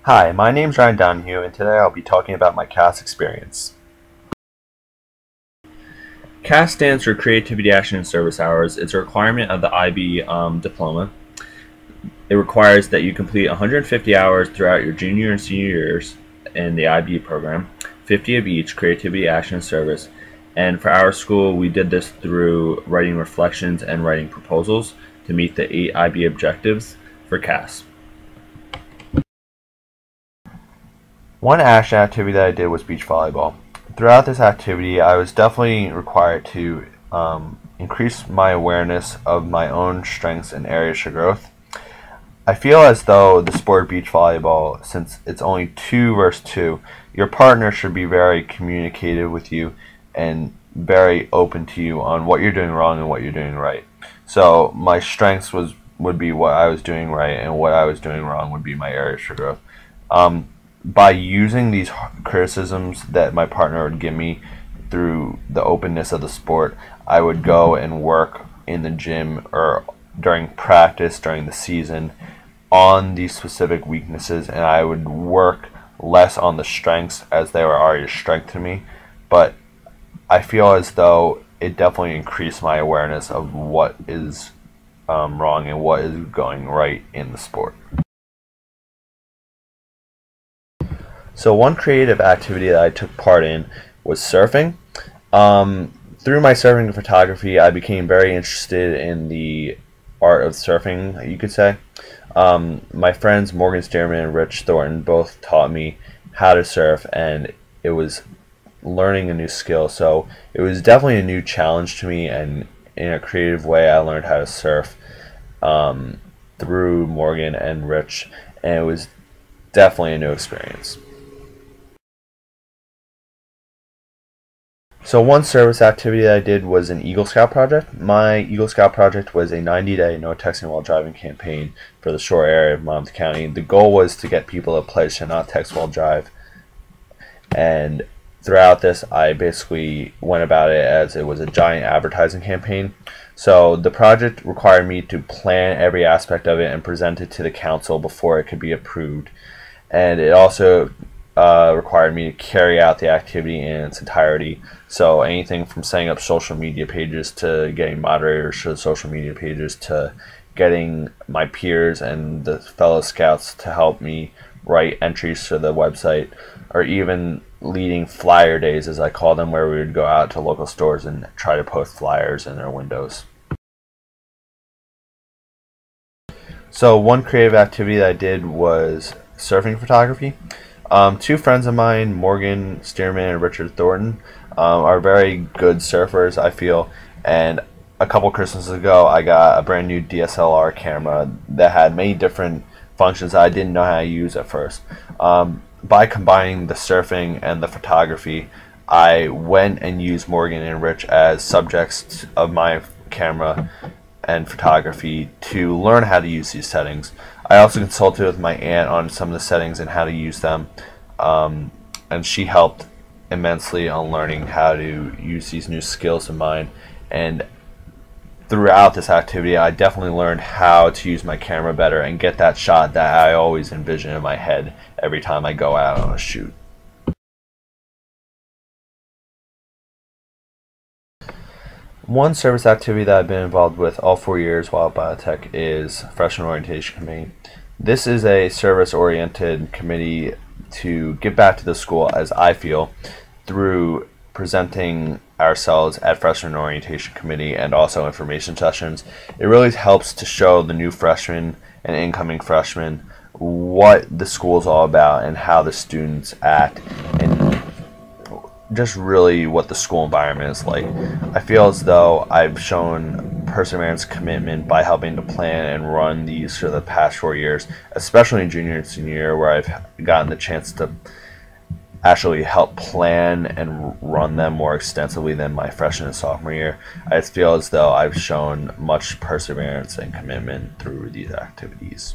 Hi, my name's Ryan Donahue, and today I'll be talking about my CAS experience. CAS stands for Creativity, Action, and Service Hours. It's a requirement of the IB diploma. It requires that you complete 150 hours throughout your junior and senior years in the IB program, 50 of each, Creativity, Action, and Service. And for our school, we did this through writing reflections and writing proposals to meet the 8 IB objectives for CAS. One action activity that I did was beach volleyball. Throughout this activity, I was definitely required to increase my awareness of my own strengths and areas for growth. I feel as though the sport of beach volleyball, since it's only 2 versus 2, your partner should be very communicative with you and very open to you on what you're doing wrong and what you're doing right. So my strengths would be what I was doing right, and what I was doing wrong would be my areas for growth. By using these criticisms that my partner would give me through the openness of the sport, I would go and work in the gym or during practice, during the season, on these specific weaknesses, and I would work less on the strengths as they were already a strength to me. But I feel as though it definitely increased my awareness of what is wrong and what is going right in the sport. So one creative activity that I took part in was surfing. Through my surfing and photography, I became very interested in the art of surfing, you could say. My friends Morgan Stearman and Rich Thornton both taught me how to surf, and it was learning a new skill. So it was definitely a new challenge to me, and in a creative way I learned how to surf through Morgan and Rich, and it was definitely a new experience. So one service activity that I did was an Eagle Scout project. My Eagle Scout project was a 90-day no texting while driving campaign for the shore area of Monmouth County. The goal was to get people to pledge to not text while drive. And throughout this, I basically went about it as it was a giant advertising campaign. So the project required me to plan every aspect of it and present it to the council before it could be approved. And it also required me to carry out the activity in its entirety. So anything from setting up social media pages to getting moderators for the social media pages to getting my peers and the fellow scouts to help me write entries to the website, or even leading flyer days, as I call them, where we would go out to local stores and try to post flyers in their windows. So one creative activity that I did was surfing photography. 2 friends of mine, Morgan Stearman and Richard Thornton, are very good surfers, I feel, and a couple Christmases ago I got a brand new DSLR camera that had many different functions that I didn't know how to use at first. By combining the surfing and the photography, I went and used Morgan and Rich as subjects of my camera and photography to learn how to use these settings. I also consulted with my aunt on some of the settings and how to use them, and she helped immensely on learning how to use these new skills of mine. And throughout this activity, I definitely learned how to use my camera better and get that shot that I always envision in my head every time I go out on a shoot. One service activity that I've been involved with all 4 years while at Biotech is Freshman Orientation Committee. This is a service-oriented committee to give back to the school, as I feel, through presenting ourselves at Freshman Orientation Committee and also information sessions. It really helps to show the new freshmen and incoming freshmen what the school is all about and how the students act, and just really what the school environment is like. I feel as though I've shown perseverance, commitment by helping to plan and run these for the past 4 years, especially in junior and senior year, where I've gotten the chance to actually help plan and run them more extensively than my freshman and sophomore year. I just feel as though I've shown much perseverance and commitment through these activities.